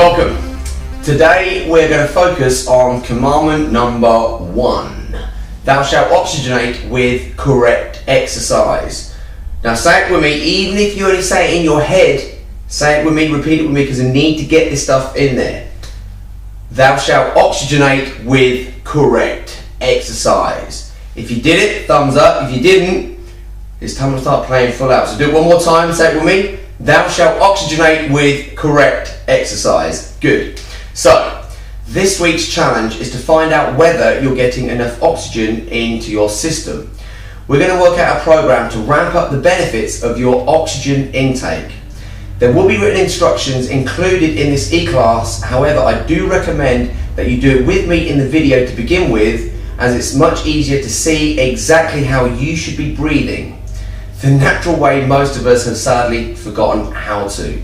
Welcome. Today we're going to focus on commandment number 1. Thou shalt oxygenate with correct exercise. Now say it with me, even if you only say it in your head, say it with me, repeat it with me, because I need to get this stuff in there. Thou shalt oxygenate with correct exercise. If you did it, thumbs up. If you didn't, it's time to start playing full out. So do it one more time, say it with me. Thou shalt oxygenate with correct exercise. Good. So, this week's challenge is to find out whether you're getting enough oxygen into your system. We're going to work out a program to ramp up the benefits of your oxygen intake. There will be written instructions included in this e-class, however I do recommend that you do it with me in the video to begin with, as it's much easier to see exactly how you should be breathing. The natural way most of us have sadly forgotten how to.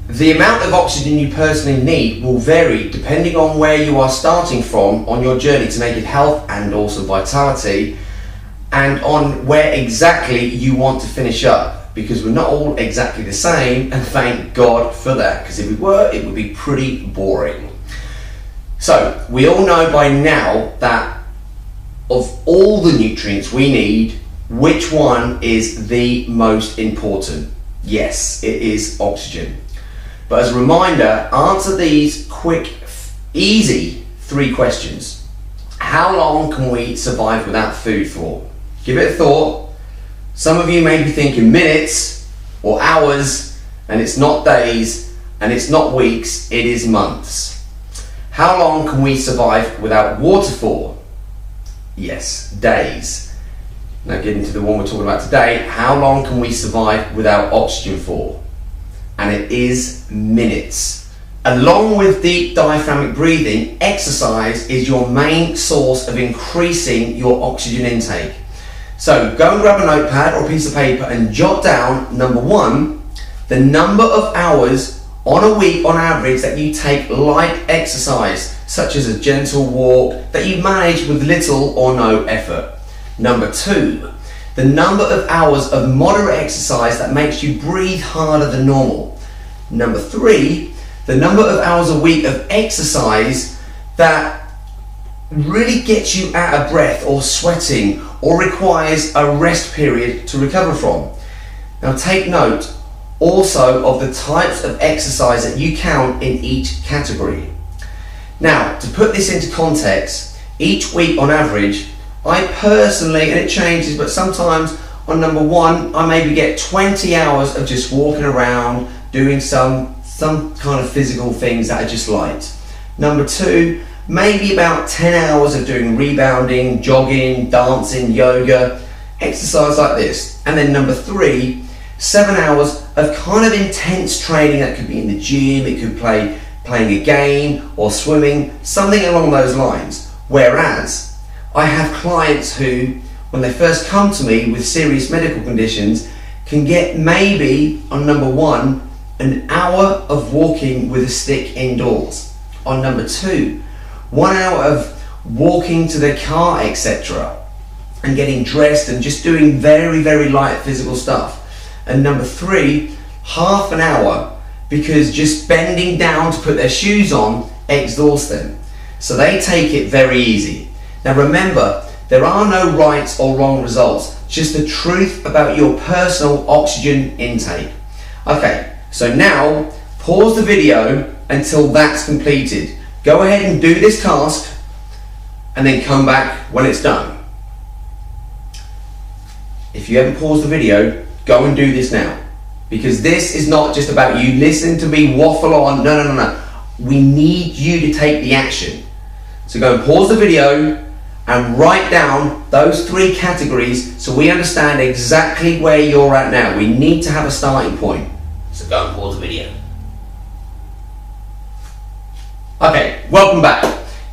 The amount of oxygen you personally need will vary depending on where you are starting from on your journey to naked health and also vitality, and on where exactly you want to finish up, because we're not all exactly the same, and thank God for that, because if we were, it would be pretty boring. So we all know by now that of all the nutrients we need, which one is the most important? Yes, it is oxygen. But as a reminder, answer these quick, easy 3 questions. How long can we survive without food for? Give it a thought. Some of you may be thinking minutes or hours, and it's not days, and it's not weeks, it is months. How long can we survive without water for? Yes, days. Now getting to the one we're talking about today, how long can we survive without oxygen for? And it is minutes. Along with deep diaphragmatic breathing, exercise is your main source of increasing your oxygen intake. So go and grab a notepad or a piece of paper and jot down, number 1, the number of hours on a week on average that you take light exercise, such as a gentle walk that you manage with little or no effort. Number 2, the number of hours of moderate exercise that makes you breathe harder than normal. Number 3, the number of hours a week of exercise that really gets you out of breath or sweating or requires a rest period to recover from. Now take note also of the types of exercise that you count in each category. Now, to put this into context, each week on average, I personally, and it changes, but sometimes on number 1, I maybe get 20 hours of just walking around, doing some kind of physical things that are just light. Number 2, maybe about 10 hours of doing rebounding, jogging, dancing, yoga, exercise like this. And then number 3, 7 hours of kind of intense training that could be in the gym, it could playing a game or swimming, something along those lines. Whereas I have clients who, when they first come to me with serious medical conditions, can get maybe, on number 1, an hour of walking with a stick indoors. On number 2, 1 hour of walking to their car, etc. and getting dressed and just doing very, very light physical stuff. And number 3, half an hour, because just bending down to put their shoes on exhausts them. So they take it very easy. Now remember, there are no right or wrong results, just the truth about your personal oxygen intake. Okay, so now pause the video until that's completed. Go ahead and do this task and then come back when it's done. If you haven't paused the video, go and do this now, because this is not just about you listening to me waffle on. No. We need you to take the action. So go and pause the video and write down those 3 categories so we understand exactly where you're at now. We need to have a starting point. So go and pause the video. Okay, welcome back.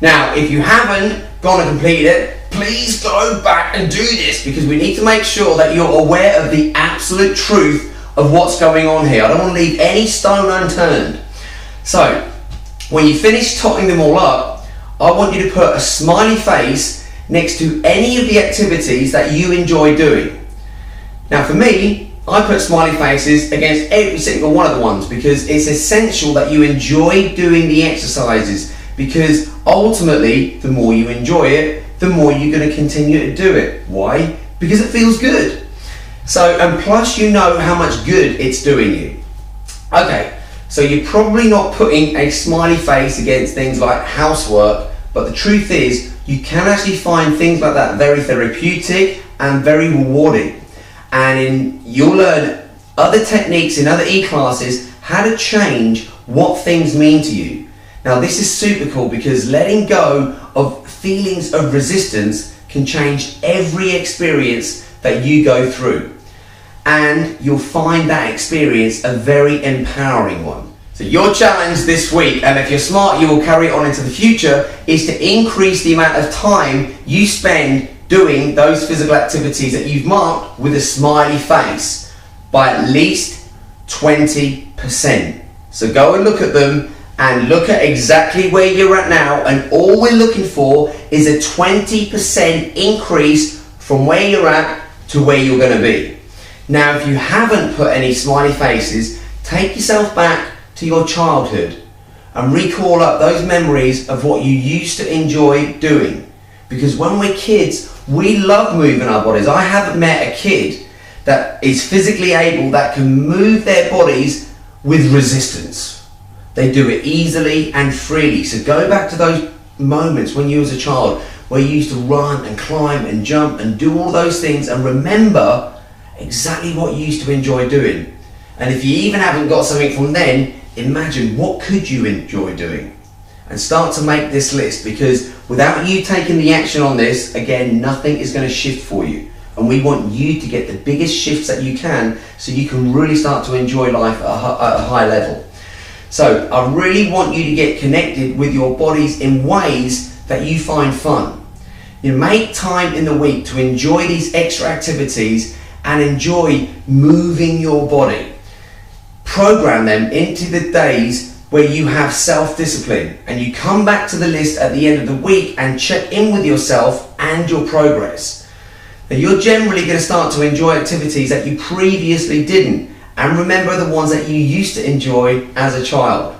Now, if you haven't gone and completed it, please go back and do this, because we need to make sure that you're aware of the absolute truth of what's going on here. I don't want to leave any stone unturned. So, when you finish totting them all up, I want you to put a smiley face next to any of the activities that you enjoy doing. Now for me, I put smiley faces against every single one of the ones because it's essential that you enjoy doing the exercises, because ultimately the more you enjoy it, the more you're going to continue to do it. Why? Because it feels good. So, and plus you know how much good it's doing you. Okay, so you're probably not putting a smiley face against things like housework, but the truth is you can actually find things like that very therapeutic and very rewarding. And you'll learn other techniques in other e-classes how to change what things mean to you. Now this is super cool because letting go of feelings of resistance can change every experience that you go through. And you'll find that experience a very empowering one. So your challenge this week, and if you're smart you will carry it on into the future, is to increase the amount of time you spend doing those physical activities that you've marked with a smiley face by at least 20%. So go and look at them and look at exactly where you're at now, and all we're looking for is a 20% increase from where you're at to where you're going to be. Now if you haven't put any smiley faces, take yourself back to your childhood and recall up those memories of what you used to enjoy doing. Because when we're kids, we love moving our bodies. I haven't met a kid that is physically able that can move their bodies with resistance. They do it easily and freely. So go back to those moments when you was a child where you used to run and climb and jump and do all those things, and remember exactly what you used to enjoy doing. And if you even haven't got something from then, imagine what could you enjoy doing. And start to make this list, because without you taking the action on this, again, nothing is going to shift for you. And we want you to get the biggest shifts that you can so you can really start to enjoy life at a high level. So I really want you to get connected with your bodies in ways that you find fun. You make time in the week to enjoy these extra activities and enjoy moving your body. Program them into the days where you have self-discipline, and you come back to the list at the end of the week and check in with yourself and your progress. Now you're generally going to start to enjoy activities that you previously didn't, and remember the ones that you used to enjoy as a child.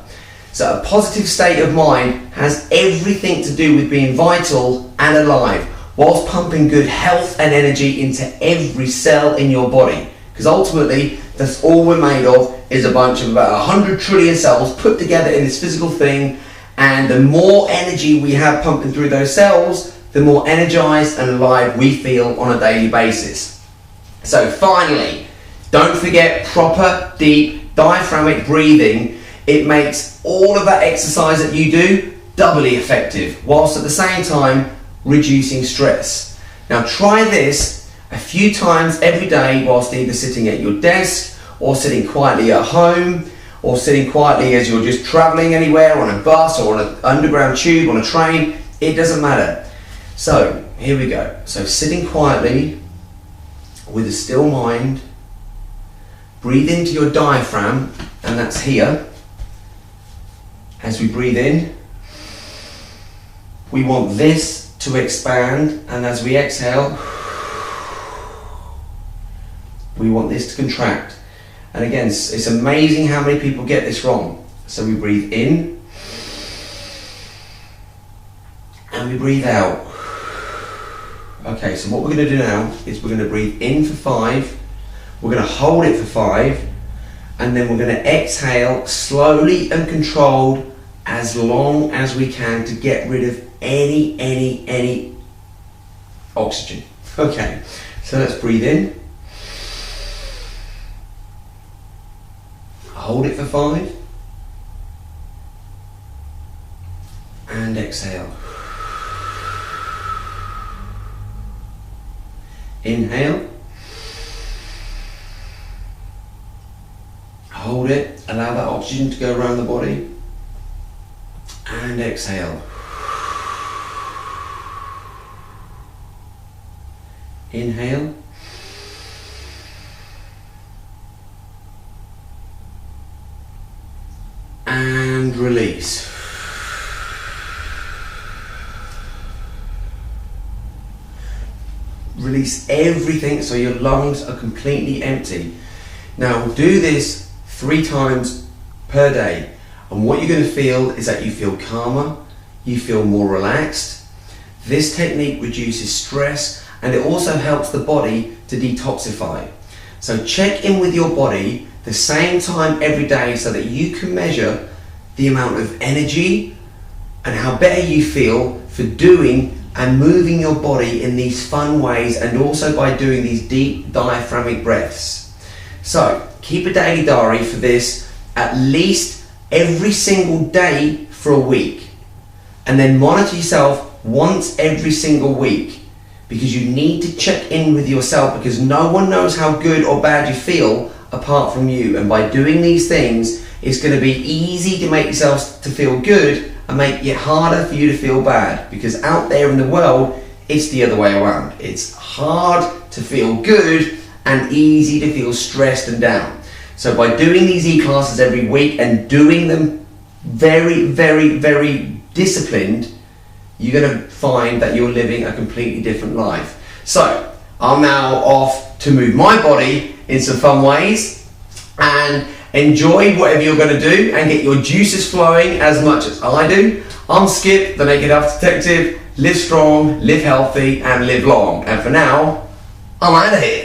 So a positive state of mind has everything to do with being vital and alive, whilst pumping good health and energy into every cell in your body. Because ultimately, that's all we're made of, is a bunch of about 100 trillion cells put together in this physical thing, and the more energy we have pumping through those cells, the more energized and alive we feel on a daily basis. So finally, don't forget proper deep diaphragmatic breathing. It makes all of that exercise that you do doubly effective, whilst at the same time reducing stress. Now try this a few times every day whilst either sitting at your desk, or sitting quietly at home, or sitting quietly as you're just traveling anywhere on a bus or on an underground tube, on a train. It doesn't matter. So here we go. So sitting quietly with a still mind, breathe into your diaphragm, and that's here. As we breathe in, we want this to expand, and as we exhale, we want this to contract. And again, it's amazing how many people get this wrong. So we breathe in and we breathe out. Okay, so what we're going to do now is we're going to breathe in for 5, we're going to hold it for 5, and then we're going to exhale slowly and controlled as long as we can to get rid of any oxygen. Okay, so let's breathe in. Hold it for 5 and exhale. Inhale, hold it, allow that oxygen to go around the body, and exhale. Inhale, and release. Release everything so your lungs are completely empty. Now we'll do this 3 times per day, and what you're going to feel is that you feel calmer, you feel more relaxed. This technique reduces stress, and it also helps the body to detoxify. So check in with your body the same time every day so that you can measure the amount of energy and how better you feel for doing and moving your body in these fun ways, and also by doing these deep diaphragmic breaths. So keep a daily diary for this at least every single day for a week, and then monitor yourself once every single week, because you need to check in with yourself, because no one knows how good or bad you feel apart from you. And by doing these things, it's going to be easy to make yourself to feel good and make it harder for you to feel bad, because out there in the world it's the other way around. It's hard to feel good and easy to feel stressed and down. So by doing these e-classes every week and doing them very, very, very disciplined, you're going to find that you're living a completely different life. So I'm now off to move my body in some fun ways, and enjoy whatever you're going to do and get your juices flowing as much as I do. I'm Skip, the Naked Health Detective. Live strong, live healthy, and live long. And for now, I'm out of here.